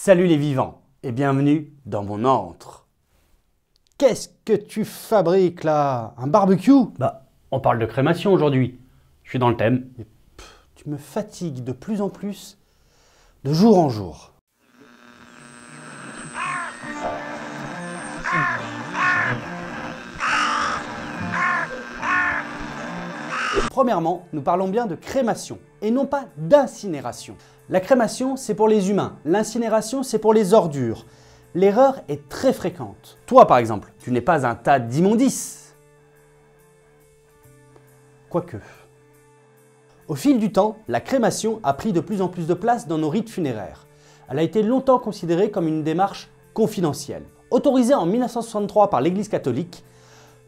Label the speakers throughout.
Speaker 1: Salut les vivants et bienvenue dans mon antre. Qu'est-ce que tu fabriques là? Un barbecue?
Speaker 2: Bah, on parle de crémation aujourd'hui. Je suis dans le thème.
Speaker 1: Tu me fatigues de plus en plus, de jour en jour. Premièrement, nous parlons bien de crémation et non pas d'incinération. La crémation, c'est pour les humains. L'incinération, c'est pour les ordures. L'erreur est très fréquente. Toi, par exemple, tu n'es pas un tas d'immondices. Quoique. Au fil du temps, la crémation a pris de plus en plus de place dans nos rites funéraires. Elle a été longtemps considérée comme une démarche confidentielle. Autorisée en 1963 par l'Église catholique,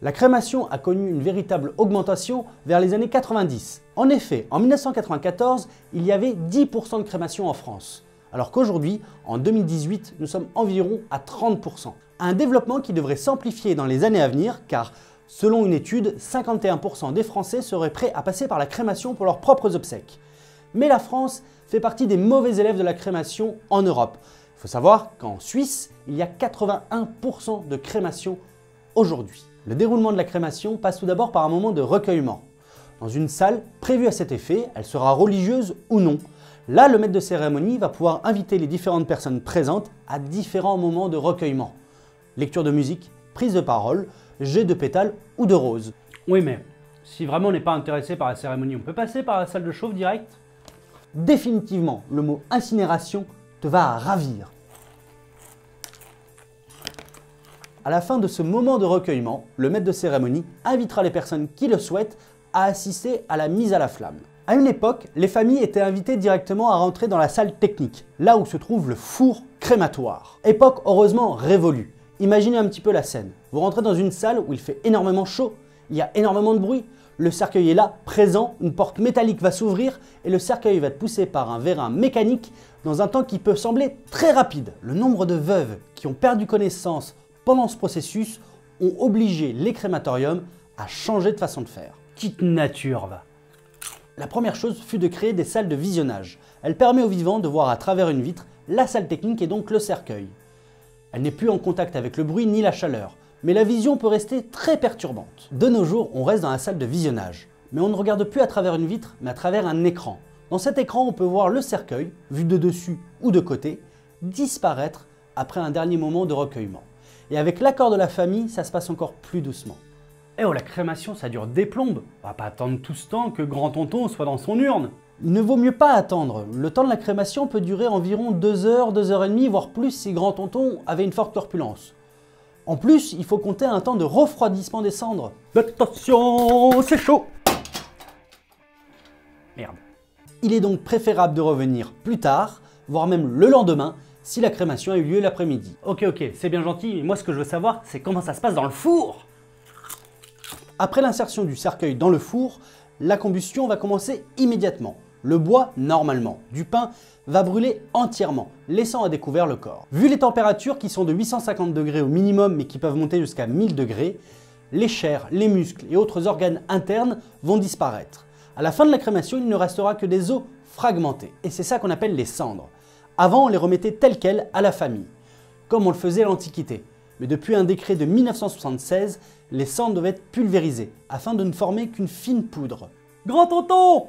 Speaker 1: la crémation a connu une véritable augmentation vers les années 90. En effet, en 1994, il y avait 10% de crémation en France, alors qu'aujourd'hui, en 2018, nous sommes environ à 30%. Un développement qui devrait s'amplifier dans les années à venir, car selon une étude, 51% des Français seraient prêts à passer par la crémation pour leurs propres obsèques. Mais la France fait partie des mauvais élèves de la crémation en Europe. Il faut savoir qu'en Suisse, il y a 81% de crémation aujourd'hui. Le déroulement de la crémation passe tout d'abord par un moment de recueillement. Dans une salle prévue à cet effet, elle sera religieuse ou non. Là, le maître de cérémonie va pouvoir inviter les différentes personnes présentes à différents moments de recueillement. Lecture de musique, prise de parole, jet de pétales ou de roses.
Speaker 2: Oui, mais si vraiment on n'est pas intéressé par la cérémonie, on peut passer par la salle de chauffe direct?
Speaker 1: Définitivement, le mot incinération te va ravir. À la fin de ce moment de recueillement, le maître de cérémonie invitera les personnes qui le souhaitent à assister à la mise à la flamme. À une époque, les familles étaient invitées directement à rentrer dans la salle technique, là où se trouve le four crématoire. Époque heureusement révolue. Imaginez un petit peu la scène. Vous rentrez dans une salle où il fait énormément chaud, il y a énormément de bruit, le cercueil est là, présent, une porte métallique va s'ouvrir et le cercueil va être poussé par un vérin mécanique dans un temps qui peut sembler très rapide. Le nombre de veuves qui ont perdu connaissance pendant ce processus ont obligé les crématoriums à changer de façon de faire.
Speaker 2: Petite nature, va.
Speaker 1: La première chose fut de créer des salles de visionnage. Elle permet aux vivants de voir à travers une vitre la salle technique et donc le cercueil. Elle n'est plus en contact avec le bruit ni la chaleur, mais la vision peut rester très perturbante. De nos jours, on reste dans la salle de visionnage, mais on ne regarde plus à travers une vitre, mais à travers un écran. Dans cet écran, on peut voir le cercueil, vu de dessus ou de côté, disparaître après un dernier moment de recueillement. Et avec l'accord de la famille, ça se passe encore plus doucement.
Speaker 2: Eh oh, la crémation, ça dure des plombes. On va pas attendre tout ce temps que grand-tonton soit dans son urne.
Speaker 1: Il ne vaut mieux pas attendre. Le temps de la crémation peut durer environ 2 heures, 2 heures et demie, voire plus si grand-tonton avait une forte corpulence. En plus, il faut compter un temps de refroidissement des cendres.
Speaker 2: Attention, c'est chaud. Merde.
Speaker 1: Il est donc préférable de revenir plus tard, voire même le lendemain, si la crémation a eu lieu l'après-midi.
Speaker 2: Ok, c'est bien gentil, mais moi ce que je veux savoir, c'est comment ça se passe dans le four.
Speaker 1: Après l'insertion du cercueil dans le four, la combustion va commencer immédiatement. Le bois, normalement, du pain, va brûler entièrement, laissant à découvert le corps. Vu les températures qui sont de 850 degrés au minimum mais qui peuvent monter jusqu'à 1000 degrés, les chairs, les muscles et autres organes internes vont disparaître. À la fin de la crémation, il ne restera que des os fragmentés. Et c'est ça qu'on appelle les cendres. Avant, on les remettait telles quelles à la famille, comme on le faisait à l'Antiquité. Mais depuis un décret de 1976, les cendres doivent être pulvérisées, afin de ne former qu'une fine poudre.
Speaker 2: Grand-tonton!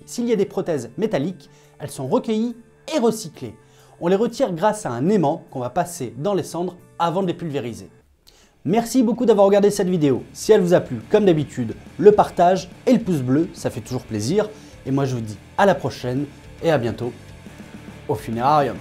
Speaker 1: S'il y a des prothèses métalliques, elles sont recueillies et recyclées. On les retire grâce à un aimant qu'on va passer dans les cendres avant de les pulvériser. Merci beaucoup d'avoir regardé cette vidéo. Si elle vous a plu, comme d'habitude, le partage et le pouce bleu, ça fait toujours plaisir. Et moi je vous dis à la prochaine et à bientôt au funérarium.